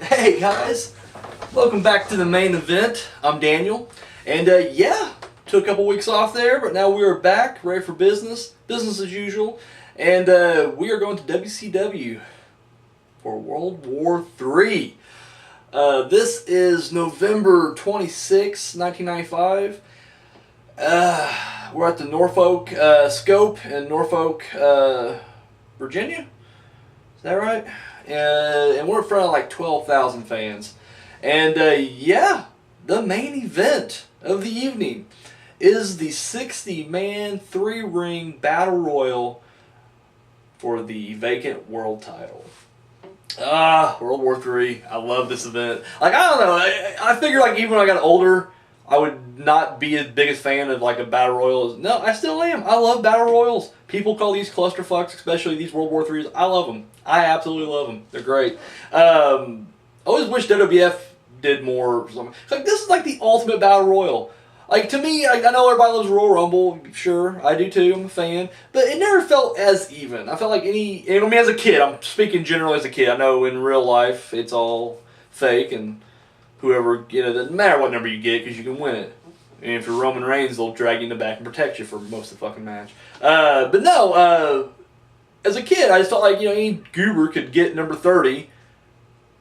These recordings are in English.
Hey guys, welcome back to the main event. I'm Daniel, and took a couple weeks off there, but now we are back, ready for business as usual, and we are going to WCW for World War III. This is November 26, 1995. We're at the Norfolk Scope in Norfolk, Virginia. Is that right? And we're in front of like 12,000 fans. And the main event of the evening is the 60-man 3-ring battle royal for the vacant world title. World War III. I love this event. Like, I don't know. I figured like even when I got older, I would not be as big a fan of like a battle royal. No, I still am. I love battle royals. People call these clusterfucks, especially these World War IIIs. I love them. I absolutely love them. They're great. I always wish WWF did more. Like, this is like the ultimate battle royal. Like, to me, I know everybody loves Royal Rumble. Sure, I do too. I'm a fan. But it never felt as even. I felt like as a kid, I'm speaking generally as a kid. I know in real life it's all fake and whoever, doesn't matter what number you get because you can win it. And if you're Roman Reigns, they'll drag you in the back and protect you for most of the fucking match. But no, as a kid, I just felt like, any goober could get number 30.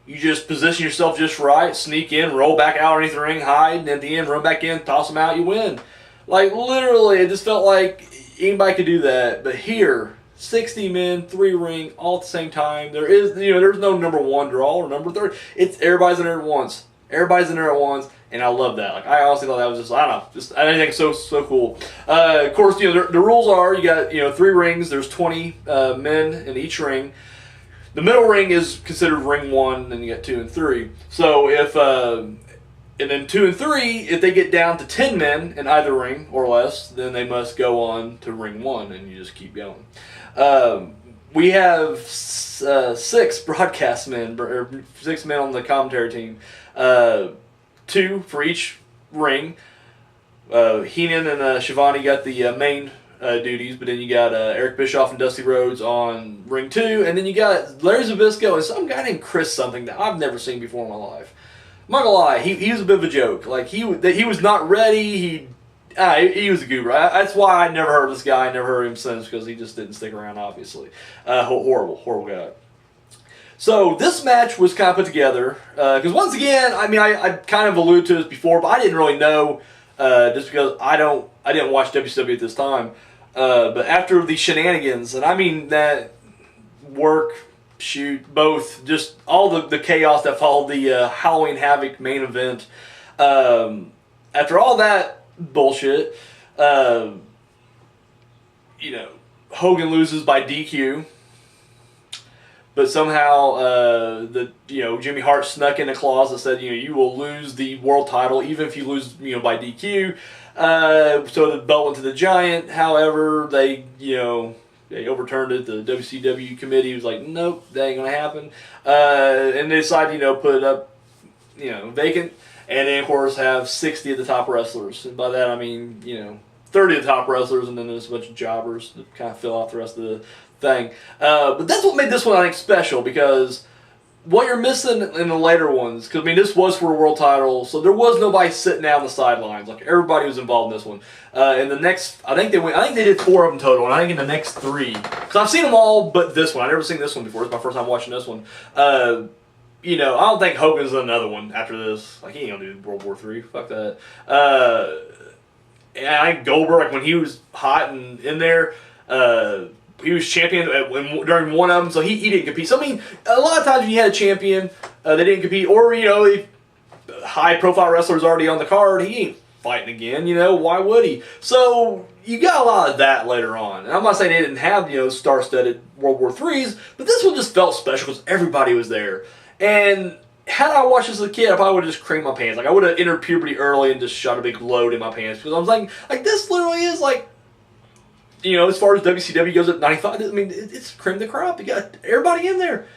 You just position yourself just right, sneak in, roll back out underneath the ring, hide, and at the end, run back in, toss them out, you win. Like, literally, it just felt like anybody could do that. But here, 60 men, 3-ring, all at the same time. There's no number 1 draw or number 30. It's everybody's in there at once. Everybody's in there at once, and I love that. Like, I honestly thought that was just, I don't know, I think so cool. Of course, the rules are you got 3 rings. There's 20 men in each ring. The middle ring is considered ring 1, and then you got 2 and 3. So if and then 2 and 3, if they get down to 10 men in either ring or less, then they must go on to ring 1, and you just keep going. We have 6 broadcast men, or 6 men on the commentary team. 2 for each ring. Heenan and Schiavone got the main duties, but then you got Eric Bischoff and Dusty Rhodes on ring 2, and then you got Larry Zbyszko and some guy named Chris something that I've never seen before in my life. I'm not gonna lie, he was a bit of a joke. Like, he was not ready. He was a goober. That's why I never heard of this guy. I never heard of him since, because he just didn't stick around, obviously. Horrible guy. So this match was kind of put together because once again, I kind of alluded to this before, but I didn't really know just because I didn't watch WCW at this time. But after the shenanigans, and I mean that work, shoot, both, just all the chaos that followed the Halloween Havoc main event. After all that bullshit, Hogan loses by DQ. But somehow, Jimmy Hart snuck in a clause that said, you will lose the world title even if you lose, by DQ. So the belt went to the Giant. However, they overturned it. The WCW committee was like, nope, that ain't gonna happen. And they decided, put it up, vacant. And then, of course, have 60 of the top wrestlers. And by that, I mean, 30 of the top wrestlers, and then there's a bunch of jobbers that kind of fill out the rest of the thing. But that's what made this one, I think, special, because what you're missing in the later ones, because, this was for a world title, so there was nobody sitting down the sidelines. Like, everybody was involved in this one. In the next, I think they did 4 of them total, and I think in the next 3, because I've seen them all but this one. I've never seen this one before. It's my first time watching this one. I don't think Hogan's done another one after this. Like, he ain't gonna do World War III. Fuck that. And I think Goldberg, like, when he was hot and in there, he was champion during one of them, so he didn't compete. So, a lot of times when you had a champion, they didn't compete. Or, if high-profile wrestler's already on the card, he ain't fighting again, why would he? So, you got a lot of that later on. And I'm not saying they didn't have, star-studded World War IIIs, but this one just felt special because everybody was there. And had I watched this as a kid, I probably would have just creamed my pants. Like, I would have entered puberty early and just shot a big load in my pants. Because I was like this literally is like, as far as WCW goes at 95, it's cream the crop. You got everybody in there.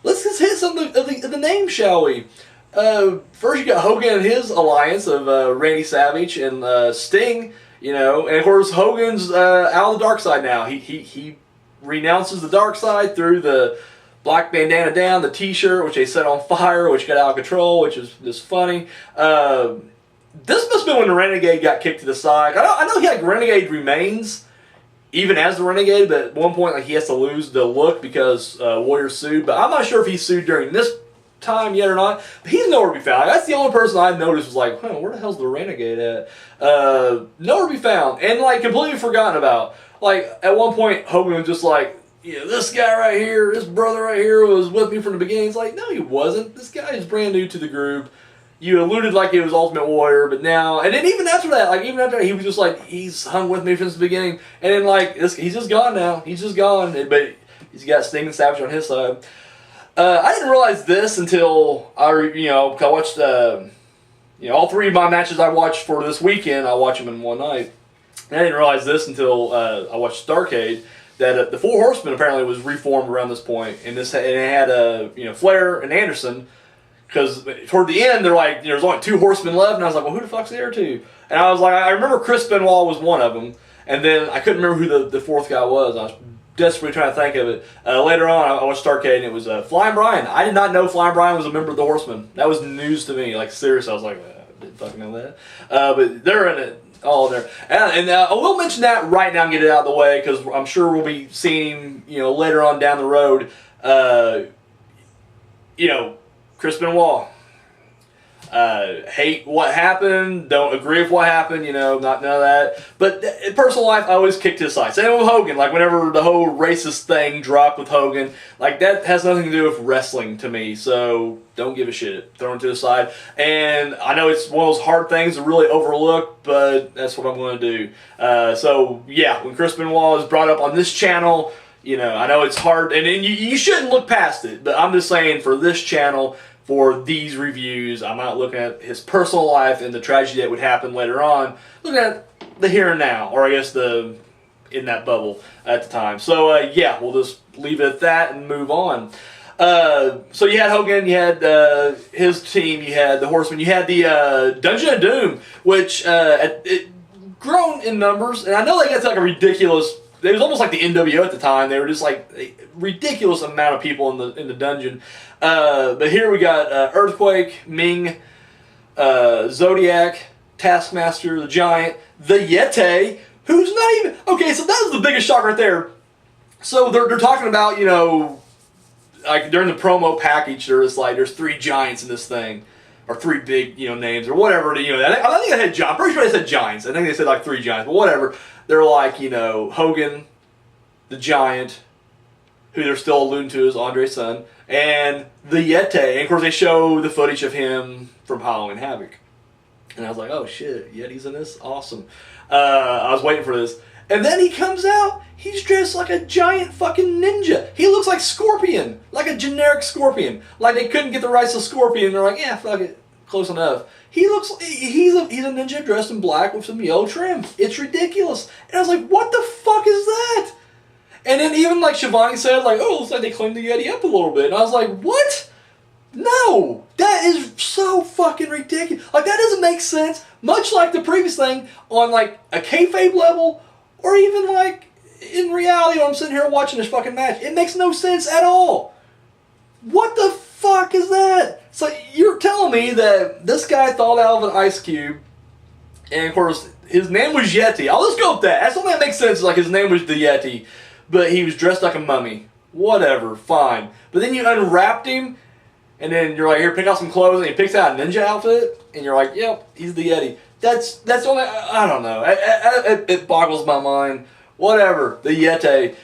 Let's just hit some of the names, shall we? First, you got Hogan and his alliance of Randy Savage and Sting, and of course, Hogan's out of the dark side now. He renounces the dark side through the black bandana down, the T-shirt, which they set on fire, which got out of control, which is just funny. This must have been when the Renegade got kicked to the side. I know he had Renegade remains, even as the Renegade, but at one point like he has to lose the look because Warrior sued. But I'm not sure if he sued during this time yet or not. But he's nowhere to be found. That's the only person I noticed was like, where the hell's the Renegade at? Nowhere to be found. And like completely forgotten about. Like at one point Hogan was just like, yeah, this guy right here, this brother right here was with me from the beginning. It's like, no he wasn't. This guy is brand new to the group. You alluded like it was Ultimate Warrior, but now, and then even after that, like even after that, he was just like, he's hung with me since the beginning, and then like, he's just gone now, he's just gone, but he's got Sting and Savage on his side. I didn't realize this until I watched, all three of my matches I watched for this weekend, I watched them in one night, and I didn't realize this until I watched Starrcade, that the Four Horsemen apparently was reformed around this point, and it had, Flair and Anderson. Because toward the end, they're like, there's only 2 horsemen left, and I was like, well, who the fuck's there to? And I was like, I remember Chris Benoit was one of them, and then I couldn't remember who the fourth guy was. I was desperately trying to think of it. Later on, I watched Starrcade, and it was Flying Brian. I did not know Flying Brian was a member of the Horsemen. That was news to me. Like, seriously, I was like, I didn't fucking know that. But they're in it. All there. And I will mention that right now and get it out of the way, because I'm sure we'll be seeing him, later on down the road. Chris Benoit. Hate what happened, don't agree with what happened, not none of that. But in personal life, I always kicked his side. Same with Hogan, like whenever the whole racist thing dropped with Hogan, like that has nothing to do with wrestling to me, so don't give a shit. Throw it to the side. And I know it's one of those hard things to really overlook, but that's what I'm going to do. So yeah, when Chris Benoit is brought up on this channel, I know it's hard, and you shouldn't look past it, but I'm just saying for this channel, for these reviews, I'm not looking at his personal life and the tragedy that would happen later on, looking at the here and now, or I guess in that bubble at the time. So yeah, we'll just leave it at that and move on. So you had Hogan, you had his team, you had the Horsemen, you had the Dungeon of Doom, which it grown in numbers, and I know they got to like a ridiculous. It was almost like the NWO at the time. They were just like a ridiculous amount of people in the dungeon. But here we got Earthquake, Meng, Zodiac, Taskmaster, the Giant, the Yeti, who's not even... Okay, so that was the biggest shock right there. So they're talking about, like during the promo package, there's 3 giants in this thing. Or 3 big, names, or whatever. I think they had giants. I'm pretty sure they said giants. I think they said like 3 giants, but whatever. They're like, Hogan, the Giant, who they're still alluding to as Andre's son, and the Yeti. And of course, they show the footage of him from Halloween Havoc. And I was like, oh shit, Yeti's in this? Awesome. I was waiting for this. And then he comes out, he's dressed like a giant fucking ninja. He looks like Scorpion, like a generic Scorpion. Like they couldn't get the rights to Scorpion, they're like, yeah, fuck it, close enough. He's a ninja dressed in black with some yellow trim. It's ridiculous. And I was like, what the fuck is that? And then even like Shivani said, like, oh, looks like they cleaned the Yeti up a little bit. And I was like, what? No, that is so fucking ridiculous. Like that doesn't make sense. Much like the previous thing on like a kayfabe level, or even like in reality when I'm sitting here watching this fucking match. It makes no sense at all. What the fuck is that? So you're telling me that this guy thawed out of an ice cube, and of course his name was Yeti. I'll just go with that. That's the only that makes sense. Like his name was the Yeti, but he was dressed like a mummy. Whatever, fine. But then you unwrapped him, and then you're like, here, pick out some clothes, and he picks out a ninja outfit, and you're like, yep, he's the Yeti. That's the only, I don't know. It boggles my mind. Whatever, the Yeti.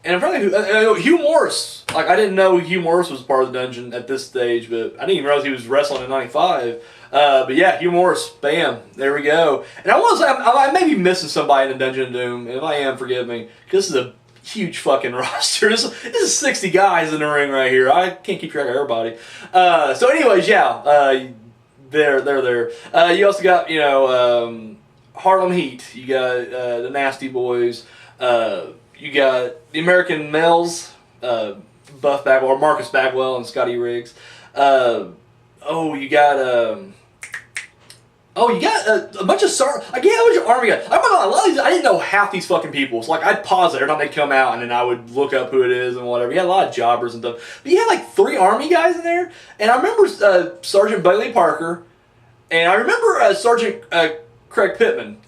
And in front of Hugh Morrus. Like, I didn't know Hugh Morrus was part of the dungeon at this stage, but I didn't even realize he was wrestling in 95. But yeah, Hugh Morrus, bam, there we go. And I want to say, I may be missing somebody in the Dungeon of Doom, and if I am, forgive me, because this is a huge fucking roster. This is 60 guys in the ring right here. I can't keep track of everybody. So anyways, yeah, they're there. You also got, Harlem Heat. You got the Nasty Boys. You got the American Males, Buff Bagwell, or Marcus Bagwell and Scotty Riggs. You got Oh, you got a bunch of a bunch of army guys. I'm not gonna lie, a lot of these, I didn't know half these fucking people. So like I'd pause it every time they'd come out, and then I would look up who it is and whatever. You had a lot of jobbers and stuff, but you had like 3 army guys in there. And I remember Sergeant Bailey Parker, and I remember Sergeant Craig Pitman.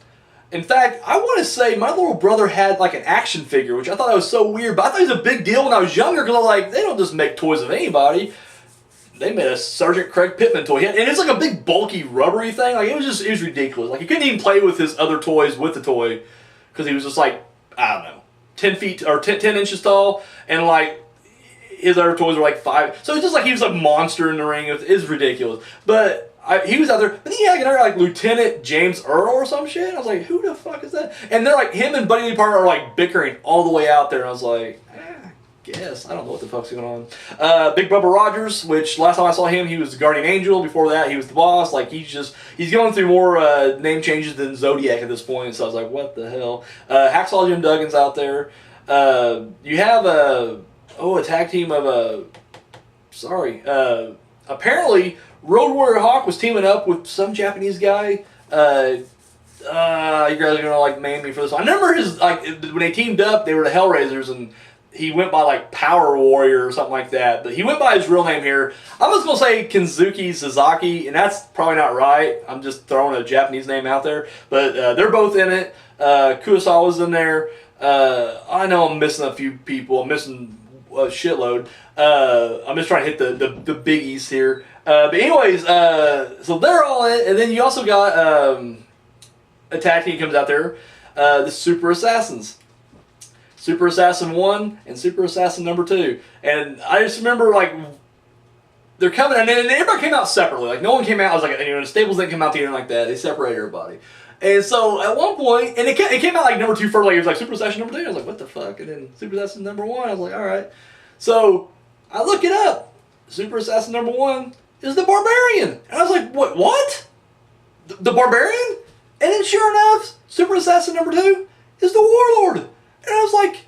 In fact, I want to say my little brother had like an action figure, which I thought that was so weird. But I thought it was a big deal when I was younger because I was like, they don't just make toys of anybody. They made a Sergeant Craig Pitman toy, and it's like a big bulky rubbery thing. Like it was ridiculous. Like you couldn't even play with his other toys with the toy because he was just like, I don't know, 10 feet or 10 inches tall, and like his other toys were like 5. So it's just like he was a monster in the ring. It was ridiculous. But he was out there. But then he had another like Lieutenant James Earl or some shit. I was like, who the fuck is that? And they're like him and Buddy Lee Parker are like bickering all the way out there. And I was like, guess. I don't know what the fuck's going on. Big Bubba Rogers, which last time I saw him, he was the Guardian Angel. Before that, he was the boss. Like, he's going through more name changes than Zodiac at this point. So I was like, what the hell? Hacksaw Jim Duggan's out there. You have a tag team of apparently Road Warrior Hawk was teaming up with some Japanese guy. You guys are gonna like man me for this. I remember his when they teamed up, they were the Hellraisers, and he went by like Power Warrior or something like that. But he went by his real name here. I'm just gonna say Kensuke Sasaki, and that's probably not right. I'm just throwing a Japanese name out there. But they're both in it. Kurasawa's in there. I know I'm missing a few people. I'm missing a shitload. I'm just trying to hit the biggies here. But anyways, so they're all in, and then you also got a tag team comes out there, the Super Assassins. Super Assassin 1 and Super Assassin number 2. And I just remember, like, they're coming, and then everybody came out separately. Like, no one came out. I was like, the Stables didn't come out together like that. They separated everybody. And so, at one point, and it came out, like, number 2 first. Like, it was like Super Assassin number 2. I was like, what the fuck? And then Super Assassin number 1. I was like, all right. So, I look it up. Super Assassin number 1 is the Barbarian. And I was like, what? The Barbarian? And then, sure enough, Super Assassin number 2 is the Warlord. And I was like,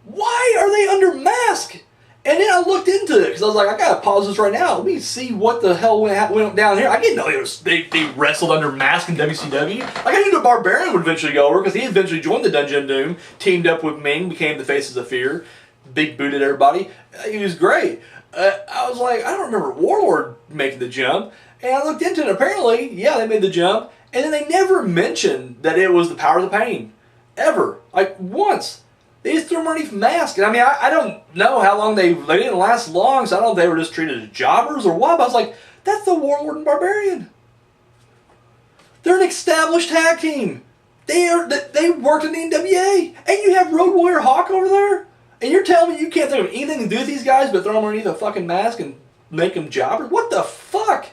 why are they under mask? And then I looked into it, because I was like, I gotta pause this right now. Let me see what the hell went down here. I didn't know they wrestled under mask in WCW. Like, I knew the Barbarian would eventually go over, because he eventually joined the Dungeon of Doom, teamed up with Meng, became the Faces of Fear, big booted everybody. He was great. I was like, I don't remember Warlord making the jump. And I looked into it, apparently, yeah, they made the jump. And then they never mentioned that it was the Powers of Pain. Ever. Like, once. They just threw them underneath mask. And I mean, I don't know how long they didn't last long, so I don't know if they were just treated as jobbers or what, but I was like, that's the Warlord and Barbarian. They're an established tag team. They worked in the NWA. And you have Road Warrior Hawk over there? And you're telling me you can't think of anything to do with these guys but throw them underneath a fucking mask and make them jobbers? What the fuck?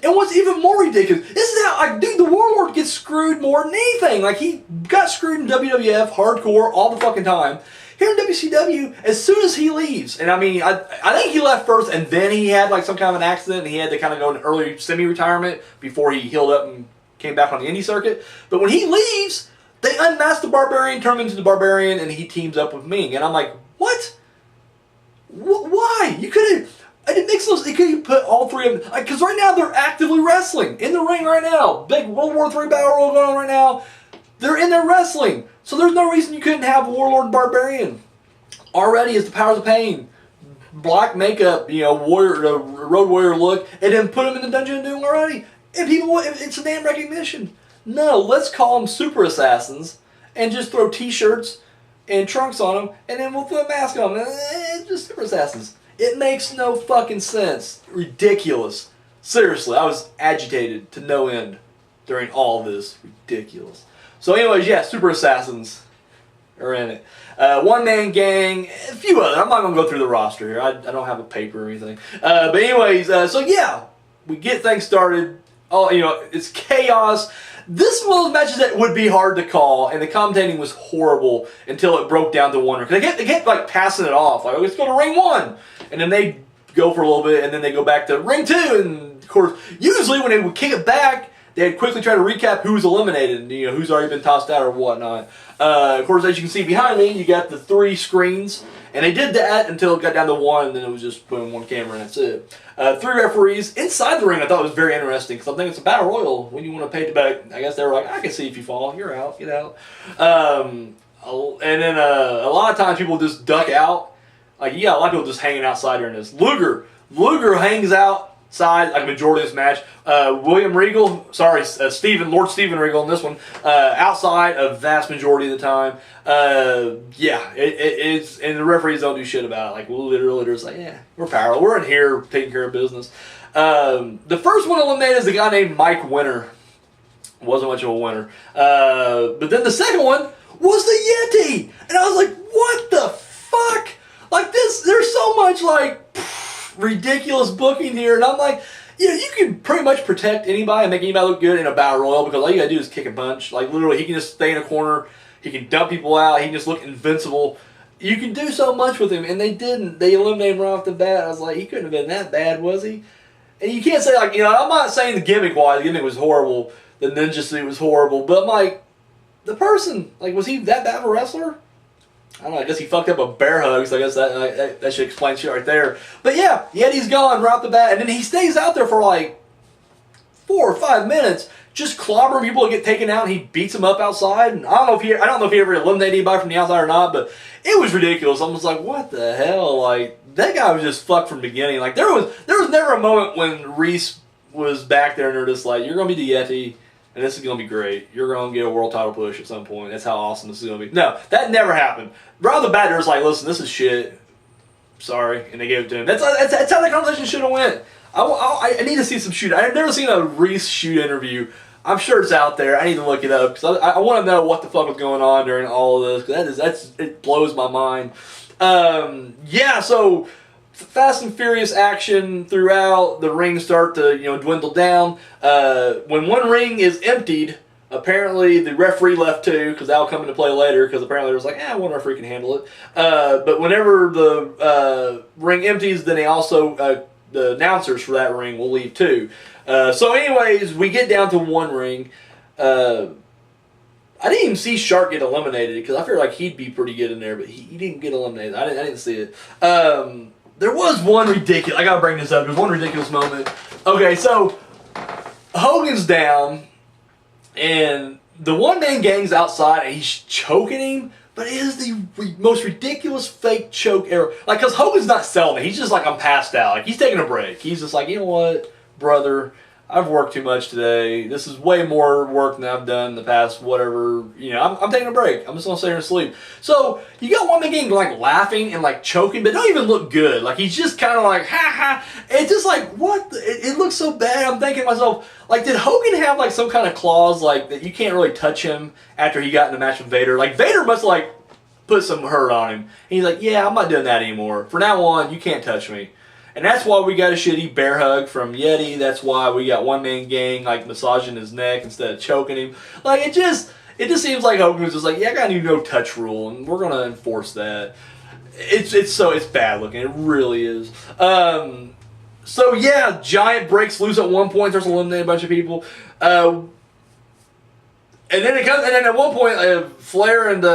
And what's even more ridiculous, this is how, the Warlord gets screwed more than anything. Like, he got screwed in WWF, hardcore, all the fucking time. Here in WCW, as soon as he leaves, and I mean, I think he left first, and then he had, like, some kind of an accident, and he had to kind of go into early semi-retirement before he healed up and came back on the indie circuit. But when he leaves, they unmask the Barbarian, turn him into the Barbarian, and he teams up with Meng. And I'm like, what? Why? You could have... It makes no sense. You put all 3 of them, because right now they're actively wrestling in the ring right now. Big World War III battle royal going on right now. They're in there wrestling, so there's no reason you couldn't have Warlord and Barbarian. Already is the Powers of Pain, black makeup, warrior, Road Warrior look, and then put them in the Dungeon of Doom already. And people, it's a damn recognition. No, let's call them Super Assassins and just throw T-shirts and trunks on them, and then we'll put a mask on them. Just Super Assassins. It makes no fucking sense. Ridiculous. Seriously, I was agitated to no end during all this. Ridiculous. So anyways, yeah, Super Assassins are in it. One-man gang, a few other. I'm not going to go through the roster here. I don't have a paper or anything. But anyways, so yeah, we get things started. Oh, it's chaos. This is one of those matches that would be hard to call, and the commentating was horrible until it broke down to one. Because they kept like passing it off, like, let's go to ring 1, and then they go for a little bit, and then they go back to ring 2, and of course, usually when they would kick it back, they'd quickly try to recap who was eliminated and who's already been tossed out or whatnot. Of course, as you can see behind me, you got the 3 screens, and they did that until it got down to 1, and then it was just boom, 1 camera, and that's it. 3 referees inside the ring. I thought was very interesting because I think it's a battle royal. When you want to pay the back, I guess they were like, I can see if you fall, you're out, get out. And then a lot of times people just duck out. Like you got a lot of people just hanging outside during this. Luger hangs outside like a majority of this match. Lord Steven Regal in this one, outside a vast majority of the time. It's and the referees don't do shit about it. Like literally, they're just like, yeah, we're powerful. We're in here taking care of business. The first one eliminated is a guy named Mike Winter. Wasn't much of a winner. But then the second one was the Yeti, and I was like, what the fuck? Like this, there's so much like ridiculous booking here, and I'm like, you can pretty much protect anybody and make anybody look good in a battle royal because all you gotta do is kick and punch. Like literally, he can just stay in a corner, he can dump people out, he can just look invincible. You can do so much with him, and they didn't. They eliminated him right off the bat. I was like, he couldn't have been that bad, was he? And you can't say like, I'm not saying the gimmick was horrible, the ninja suit was horrible, but I'm like, the person, like, was he that bad of a wrestler? I don't know, I guess he fucked up a bear hug, so I guess that should explain shit right there. But yeah, Yeti's gone right off the bat, and then he stays out there for like 4 or 5 minutes, just clobbering people to get taken out, and he beats them up outside. And I don't know if he ever eliminated anybody from the outside or not, but it was ridiculous. I was like, what the hell? Like, that guy was just fucked from the beginning. Like, there was never a moment when Reese was back there and they're just like, you're gonna be the Yeti. And this is going to be great. You're going to get a world title push at some point. That's how awesome this is going to be. No, that never happened. Right off the bat, they're just like, listen, this is shit. Sorry. And they gave it to him. That's how that conversation should have went. I need to see some shoot. I've never seen a Reese shoot interview. I'm sure it's out there. I need to look it up because I want to know what the fuck was going on during all of this. It blows my mind. So Fast and Furious action throughout. The rings start to dwindle down. When one ring is emptied, apparently the referee left too, because that'll come into play later. Because apparently there's like, one referee can handle it. But whenever the ring empties, then they also the announcers for that ring will leave too. So anyways, we get down to one ring. I didn't even see Shark get eliminated because I feel like he'd be pretty good in there, but he didn't get eliminated. I didn't see it. There was one ridiculous. I gotta bring this up. There's one ridiculous moment. Okay, so Hogan's down, and the one-man gang's outside, and he's choking him. But it is the most ridiculous fake choke ever. Like, cause Hogan's not selling it. He's just like, I'm passed out. Like, he's taking a break. He's just like, you know what, brother. I've worked too much today. This is way more work than I've done in the past, whatever. I'm taking a break. I'm just going to sit here and sleep. So, you got one man getting like laughing and like choking, but don't even look good. Like, he's just kind of like, ha ha. It's just like, what? It looks so bad. I'm thinking to myself, like, did Hogan have like some kind of clause like that you can't really touch him after he got in the match with Vader? Like, Vader must like put some hurt on him. And he's like, yeah, I'm not doing that anymore. From now on, you can't touch me. And that's why we got a shitty bear hug from Yeti. That's why we got one man gang like massaging his neck instead of choking him. Like it just seems like Hogan was just like, yeah, I got a new no touch rule, and we're gonna enforce that. It's bad looking. It really is. So yeah, Giant breaks loose at one point. There's eliminated a bunch of people. And then at one point, Flair and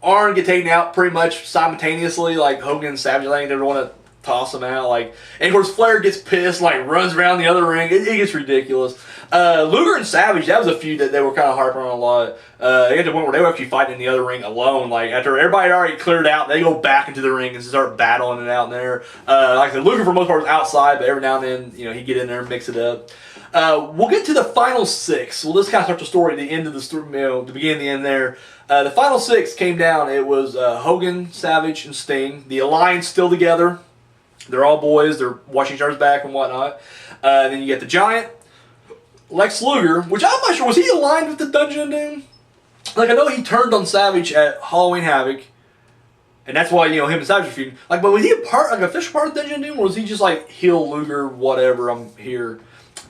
Arn get taken out pretty much simultaneously. Like Hogan and Savage, I think they want to toss him out, and of course Flair gets pissed, runs around the other ring. It gets ridiculous. Luger and Savage, that was a feud that they were kind of harping on a lot. They got to the point where they were actually fighting in the other ring alone. After everybody had already cleared out, they go back into the ring and start battling it out in there. Like I said, Luger for the most part is outside, but every now and then, he'd get in there and mix it up. We'll get to the final 6. Well, this kind of starts the story at the end of the story, the beginning and the end there. The final 6 came down. It was Hogan, Savage, and Sting. The Alliance still together. They're all boys. They're watching each other's back and whatnot. Then you get the Giant, Lex Luger, which I'm not sure, was he aligned with the Dungeon of Doom? Like, I know he turned on Savage at Halloween Havoc, and that's why, him and Savage are feuding. But was he an official part of the Dungeon of Doom, or was he just like, heel Luger, whatever, I'm here?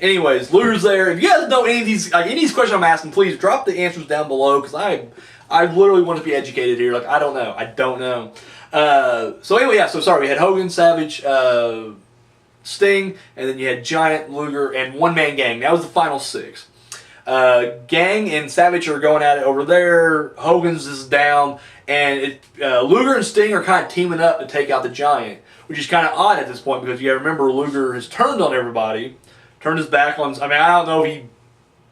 Anyways, Luger's there. If you guys know any of these questions I'm asking, please drop the answers down below, because I literally want to be educated here. I don't know. I don't know. So anyway, yeah, so sorry, we had Hogan, Savage, Sting, and then you had Giant, Luger, and one man gang. That was the final 6. Gang and Savage are going at it over there. Hogan's is down, and Luger and Sting are kind of teaming up to take out the Giant, which is kind of odd at this point because you got to remember Luger has turned on everybody, turned his back on. I mean, I don't know if he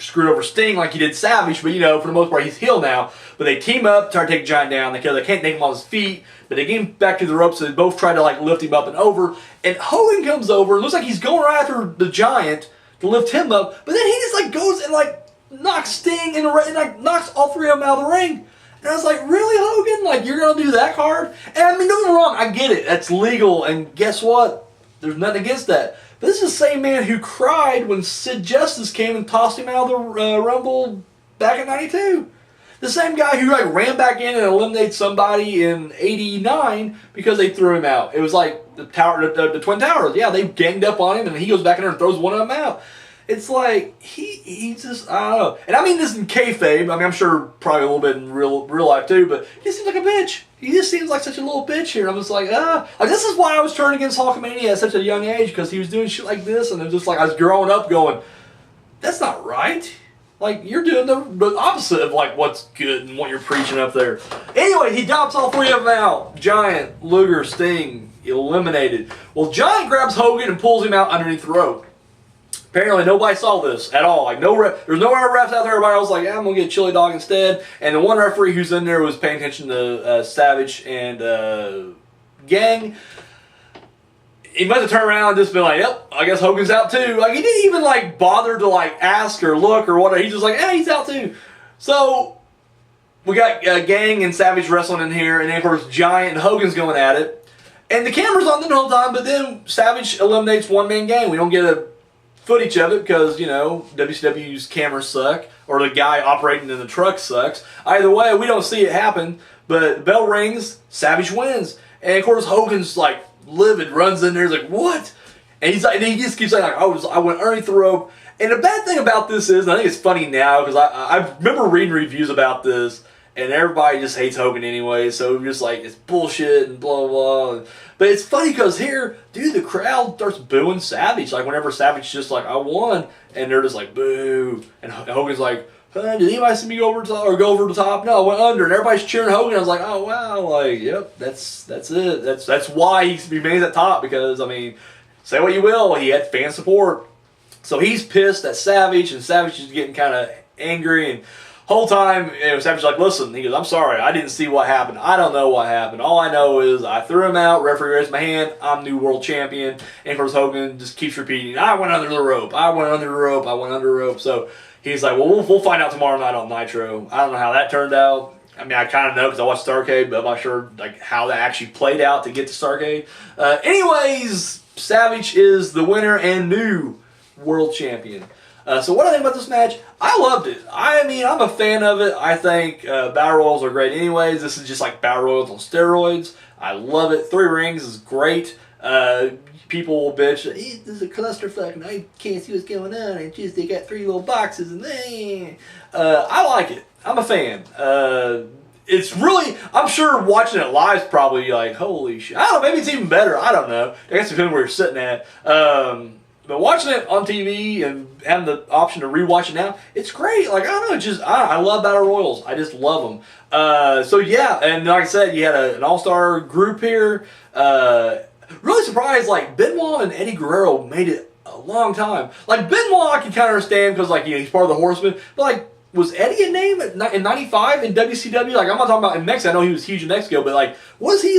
screwed over Sting like he did Savage, but for the most part he's heel now. But they team up, try to take Giant down. They can't take him on his feet, but they get him back to the ropes. So they both try to lift him up and over. And Hogan comes over. It looks like he's going right after the Giant to lift him up, but then he just goes and knocks Sting in the ring, and knocks all three of them out of the ring. And I was like, really, Hogan? You're gonna do that card? And I mean, don't get me wrong, I get it. That's legal, and guess what? There's nothing against that. But this is the same man who cried when Sid Justice came and tossed him out of the Rumble back in '92. The same guy who ran back in and eliminated somebody in '89 because they threw him out. It was like the Twin Towers. Yeah, they ganged up on him, and he goes back in there and throws one of them out. It's like he just, I don't know. And I mean this in kayfabe. I mean, I'm sure probably a little bit in real life too, but he just seems like a bitch. He just seems like such a little bitch here. I'm just like, this is why I was turning against Hulkamania at such a young age, because he was doing shit like this, and it was just I was growing up going, that's not right. You're doing the opposite of what's good and what you're preaching up there. Anyway, he drops all three of them out. Giant, Luger, Sting, eliminated. Well, Giant grabs Hogan and pulls him out underneath the rope. Apparently, nobody saw this at all. There's no other refs out there. Everybody was like, I'm going to get chili dog instead. And the one referee who's in there was paying attention to Savage and Gang. He must have turned around and just been like, yep, I guess Hogan's out too. He didn't even bother to ask or look or whatever. He's just like, he's out too. So we got Gang and Savage wrestling in here, and then of course Giant and Hogan's going at it. And the camera's on them the whole time, but then Savage eliminates one-man Gang. We don't get a footage of it because, WCW's cameras suck, or the guy operating in the truck sucks. Either way, we don't see it happen, but the bell rings, Savage wins. And of course Hogan's livid, runs in there, he's like, what? And he just keeps saying I went underneath the rope. And the bad thing about this is, and I think it's funny now because I remember reading reviews about this, and everybody just hates Hogan anyway, so just it's bullshit and blah blah. But it's funny because here, dude, the crowd starts booing Savage. Whenever Savage just I won, and they're just boo. And Hogan's like, did anybody see me go over the top? No, I went under, and everybody's cheering Hogan. I was like, oh wow, yep, that's it. That's why he remains at top, because I mean, say what you will, he had fan support. So he's pissed at Savage, and Savage is getting kind of angry, and whole time, Savage's like, listen, he goes, I'm sorry, I didn't see what happened. I don't know what happened. All I know is I threw him out, referee raised my hand, I'm new world champion. And of course Hogan just keeps repeating, I went under the rope, I went under the rope, I went under the rope. So he's like, well, we'll find out tomorrow night on Nitro. I don't know how that turned out. I mean, I kind of know because I watched Starrcade, but I'm not sure how that actually played out to get to Starrcade. Anyways, Savage is the winner and new world champion. So what I think about this match, I loved it. I mean, I'm a fan of it. I think Battle Royals are great anyways. This is just Battle Royals on steroids. I love it. 3 rings is great. People will bitch, this is a clusterfuck and I can't see what's going on. It's just they got 3 little boxes and I like it. I'm a fan. It's really, I'm sure watching it live is probably holy shit. I don't know, maybe it's even better. I don't know. I guess depending where you're sitting at. But watching it on TV and having the option to rewatch it now, it's great. I don't know, just I love Battle Royals. I just love them. So yeah, and like I said, you had an all-star group here. Really surprised, Benoit and Eddie Guerrero made it a long time. Benoit, I can kind of understand because he's part of the Horsemen, but was Eddie a name in '95 in WCW? I'm not talking about in Mexico. I know he was huge in Mexico, but was he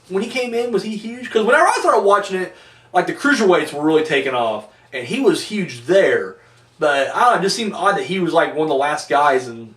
when he came in? Was he huge? Because whenever I started watching it, the cruiserweights were really taking off, and he was huge there. But I don't know, it just seemed odd that he was one of the last guys in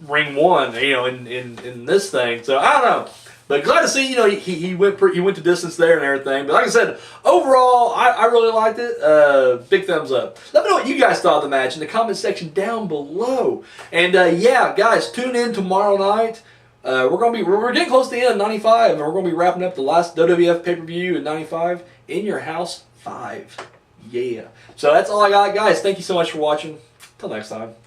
Ring 1, in this thing. So I don't know. But glad to see, he went the distance there and everything. But like I said, overall, I really liked it. Big thumbs up. Let me know what you guys thought of the match in the comment section down below. And yeah, guys, tune in tomorrow night. We're getting close to the end of '95, and we're gonna be wrapping up the last WWF pay-per-view in '95. In Your House 5. Yeah. So that's all I got, guys. Thank you so much for watching. Till next time.